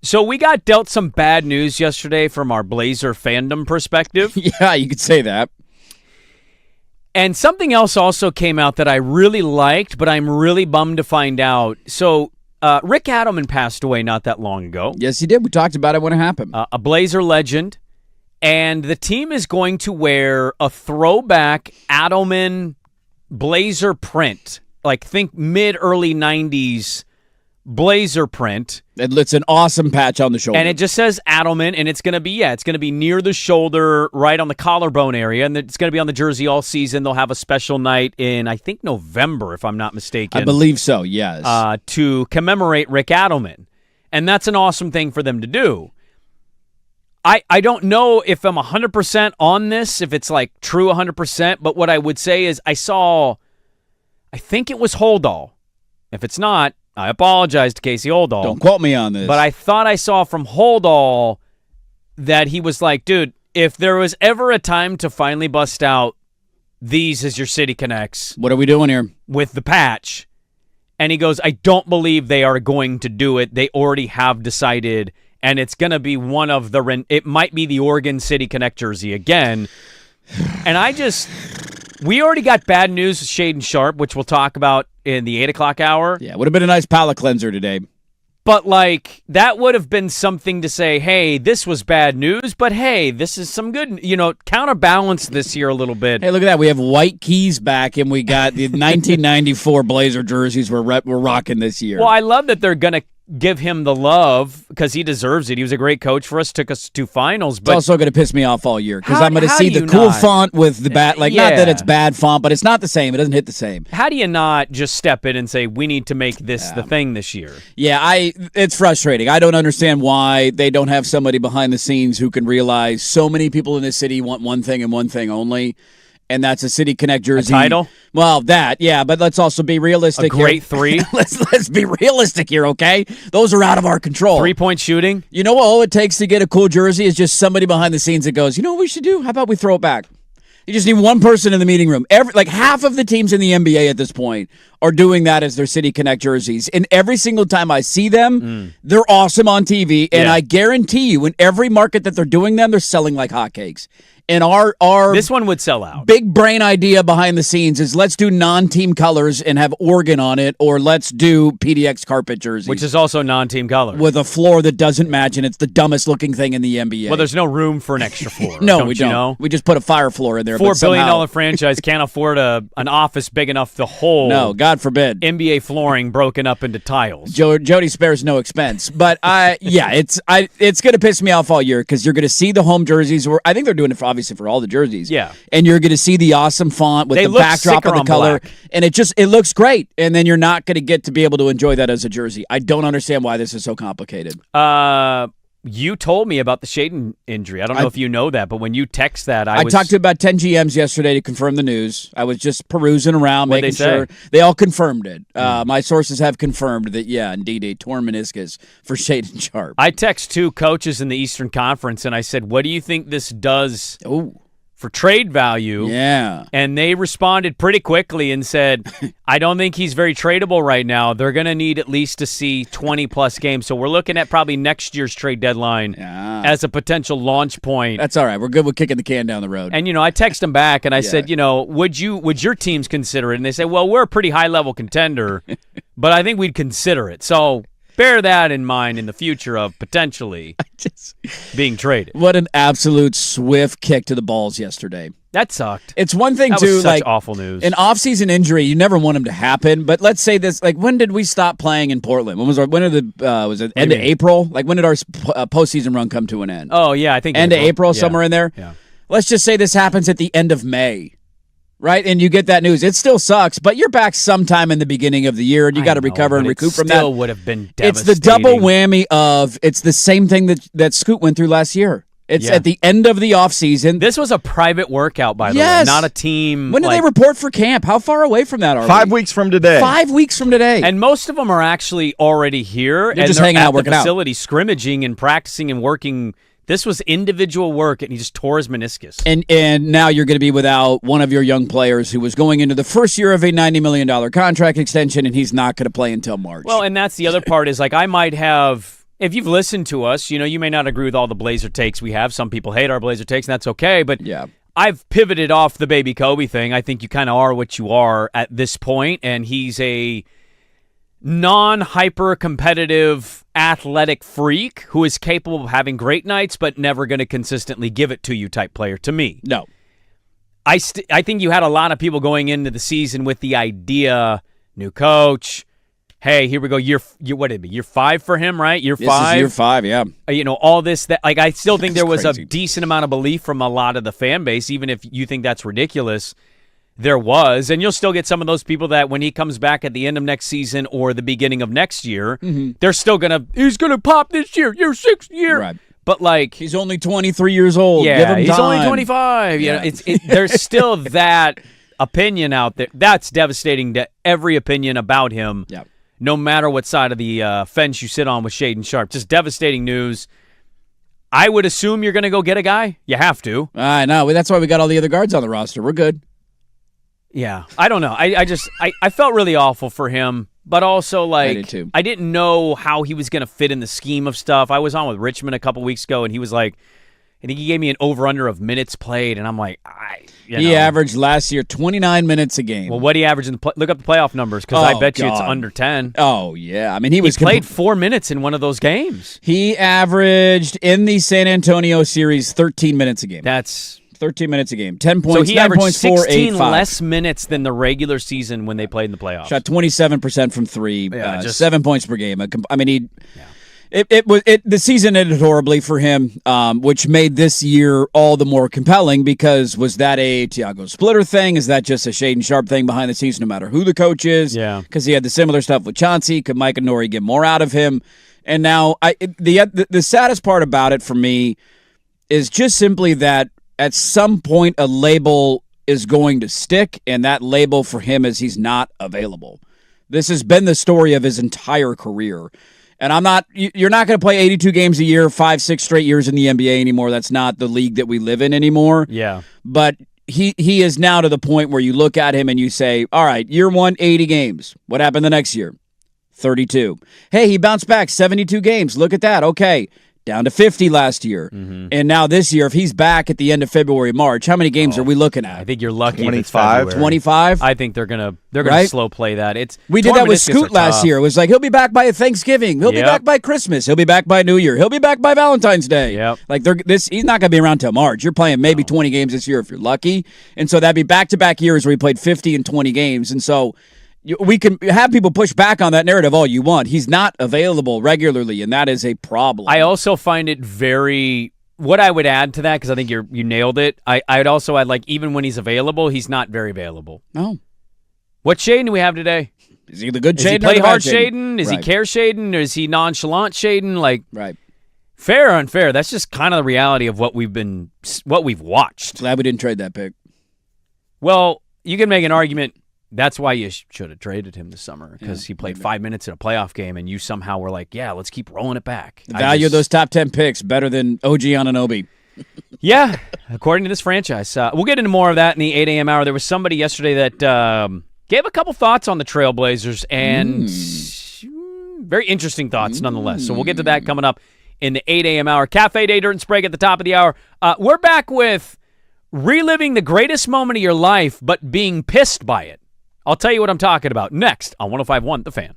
So we got dealt some bad news yesterday from our Blazer fandom perspective. Yeah, you could say that. And something else also came out that I really liked, but I'm really bummed to find out. So Rick Adelman passed away not that long ago. Yes, he did. We talked about it when it happened. A Blazer legend. And the team is going to wear a throwback Adelman Blazer print. Like, think mid-early 90s Blazer print. It's an awesome patch on the shoulder. And it just says Adelman, and it's going to be near the shoulder, right on the collarbone area, and it's going to be on the jersey all season. They'll have a special night in, I think, November, if I'm not mistaken. I believe so, yes. To commemorate Rick Adelman. And that's an awesome thing for them to do. I don't know if I'm 100% on this, if it's like true 100%, but what I would say is I think it was Holdall. If it's not, I apologize to Casey Holdall. Don't quote me on this. But I thought I saw from Holdall that he was like, dude, if there was ever a time to finally bust out these as your City Connects. What are we doing here? With the patch. And he goes, I don't believe they are going to do it. They already have decided, and it's going to be one of it might be the Oregon City Connect jersey again. And we already got bad news with Shaedon Sharpe, which we'll talk about in the 8 o'clock hour. Yeah, would have been a nice palate cleanser today. But, that would have been something to say, hey, this was bad news, but, hey, this is some good, counterbalance this year a little bit. Hey, look at that. We have white keys back, and we got the 1994 Blazer jerseys we're rocking this year. Well, I love that they're going to give him the love because he deserves it. He was a great coach for us, took us to finals. But it's also going to piss me off all year because I'm going to see the cool font with the not that it's bad font, but it's not the same. It doesn't hit the same. How do you not just step in and say, we need to make this the thing this year? Yeah, it's frustrating. I don't understand why they don't have somebody behind the scenes who can realize so many people in this city want one thing and one thing only. And that's a City Connect jersey. A title? Well, but let's also be realistic here. A great three? let's be realistic here, okay? Those are out of our control. 3-point shooting? You know what all it takes to get a cool jersey is just somebody behind the scenes that goes, you know what we should do? How about we throw it back? You just need one person in the meeting room. Half of the teams in the NBA at this point are doing that as their City Connect jerseys. And every single time I see them, they're awesome on TV. And I guarantee you, in every market that they're doing them, they're selling like hotcakes. And our this one would sell out. Big brain idea behind the scenes is let's do non-team colors and have Oregon on it, or let's do PDX carpet jerseys. Which is also non-team color. With a floor that doesn't match, and it's the dumbest looking thing in the NBA. Well, there's no room for an extra floor. No, we don't. You know? We just put a fire floor in there. $4 billion franchise can't afford an office big enough to hold. No, God forbid. NBA flooring broken up into tiles. Jody spares no expense. But it's going to piss me off all year because you're going to see the home jerseys. I think they're doing it obviously for all the jerseys. Yeah. And you're going to see the awesome font with the backdrop of the color. Black. And it looks great. And then you're not going to get to be able to enjoy that as a jersey. I don't understand why this is so complicated. You told me about the Shaedon injury. I don't know if you know that, but when you text that, I talked to about 10 GMs yesterday to confirm the news. I was just perusing around, What'd making sure. They all confirmed it. My sources have confirmed that, indeed, a torn meniscus for Shaedon Sharpe. I text 2 coaches in the Eastern Conference, and I said, what do you think this does for trade value? Yeah. And they responded pretty quickly and said, I don't think he's very tradable right now. They're going to need at least to see 20-plus games. So we're looking at probably next year's trade deadline as a potential launch point. That's all right. We're good with kicking the can down the road. And, I text them back and I said, would your teams consider it? And they said, well, we're a pretty high-level contender, but I think we'd consider it. So bear that in mind in the future of potentially being traded. What an absolute swift kick to the balls yesterday. That sucked. It's one thing that to was such awful news. An off-season injury, you never want them to happen. But let's say this: when did we stop playing in Portland? Was it end of April? When did our postseason run come to an end? Oh yeah, I think end of April, somewhere in there. Yeah. Let's just say this happens at the end of May. Right, and you get that news. It still sucks, but you're back sometime in the beginning of the year, and you got to recover and recoup from that. Still would have been devastating. It's the double whammy of it's the same thing that Scoot went through last year. It's at the end of the offseason. This was a private workout, by the way, not a team. When did they report for camp? How far away from that are we? 5 weeks from today. 5 weeks from today. And most of them are actually already here. They're just hanging out, working out. Facility, scrimmaging and practicing and working This was individual work, and he just tore his meniscus. And now you're going to be without one of your young players who was going into the first year of a $90 million contract extension, and he's not going to play until March. Well, and that's the other part is, like, I might have, if you've listened to us, you may not agree with all the Blazer takes we have. Some people hate our Blazer takes, and that's okay, but yeah. I've pivoted off the baby Kobe thing. I think you kind of are what you are at this point, and he's a non-hyper-competitive athletic freak who is capable of having great nights but never going to consistently give it to you type player to me. No. I think you had a lot of people going into the season with the idea, new coach, hey, here we go, year what did it be? Year 5 for him, right? Year 5? This is year 5, yeah. All this, that, like, I still think there was crazy. a decent amount of belief from a lot of the fan base, even if you think that's ridiculous. There was, and you'll still get some of those people that when he comes back at the end of next season or the beginning of next year, they're still he's gonna pop this year, year 6 year. Right. But like he's only 23 years old. Yeah, Give him he's time. only 25. Yeah. There's still that opinion out there. That's devastating to every opinion about him. Yeah. No matter what side of the fence you sit on with Shaedon Sharpe. Just devastating news. I would assume you're gonna go get a guy. You have to. I know. That's why we got all the other guards on the roster. We're good. Yeah, I don't know. I felt really awful for him, but also, like, I did too. I didn't know how he was going to fit in the scheme of stuff. I was on with Richmond a couple weeks ago, and he was like, I think he gave me an over-under of minutes played, and I'm like, He averaged last year 29 minutes a game. Well, what he averaged in look up the playoff numbers, because I bet you it's under 10. Oh, yeah. I mean, He played 4 minutes in one of those games. He averaged, in the San Antonio series, 13 minutes a game. That's 13 minutes a game. 10 points, so he 9 averaged points, 16 4, 8, 5. less minutes than the regular season when they played in the playoffs. Shot 27% from 3, Yeah, 7 points per game. I mean, the season ended horribly for him, which made this year all the more compelling because was that a Tiago Splitter thing? Is that just a Shaedon Sharpe thing behind the scenes no matter who the coach is? Yeah. Because he had the similar stuff with Chauncey. Could Mike and Nori get more out of him? And now the saddest part about it for me is just simply that at some point a label is going to stick, and that label for him is he's not available. This has been the story of his entire career. And you're not going to play 82 games a year, 5-6 straight years in the NBA anymore. That's not the league that we live in anymore. Yeah. But he is now to the point where you look at him and you say, all right, year 1, 80 games. What happened the next year? 32. Hey, he bounced back 72 games. Look at that. Okay. Down to 50 last year. Mm-hmm. And now this year, if he's back at the end of February, March, how many games are we looking at? I think you're lucky. 25. 25? I think they're gonna Right? slow play that. We did that with Scoot last year. It was like, he'll be back by Thanksgiving. He'll be back by Christmas. He'll be back by New Year. He'll be back by Valentine's Day. Yep. Like he's not going to be around till March. You're playing maybe 20 games this year if you're lucky. And so that'd be back-to-back years where he played 50 and 20 games. And so we can have people push back on that narrative all you want. He's not available regularly, and that is a problem. I also find it very... What I would add to that, because I think you nailed it, I'd also add, like, even when he's available, he's not very available. No. What Shaedon do we have today? Is he the good Does Shaedon? he play or the hard bad Shaedon? Does he Right. care Shaedon? Or is he nonchalant Shaedon? Like, Right. fair or unfair, that's just kind of the reality of what we've watched. Glad we didn't trade that pick. Well, you can make an argument. That's why you should have traded him this summer, because he played 5 minutes in a playoff game, and you somehow were like, yeah, let's keep rolling it back. The value of those top 10 picks better than OG Anunoby. Yeah, according to this franchise. We'll get into more of that in the 8 a.m. hour. There was somebody yesterday that gave a couple thoughts on the Trailblazers, and very interesting thoughts nonetheless. So we'll get to that coming up in the 8 a.m. hour. Cafe Day, Dirt and Sprague at the top of the hour. We're back with reliving the greatest moment of your life, but being pissed by it. I'll tell you what I'm talking about next on 105.1 The Fan.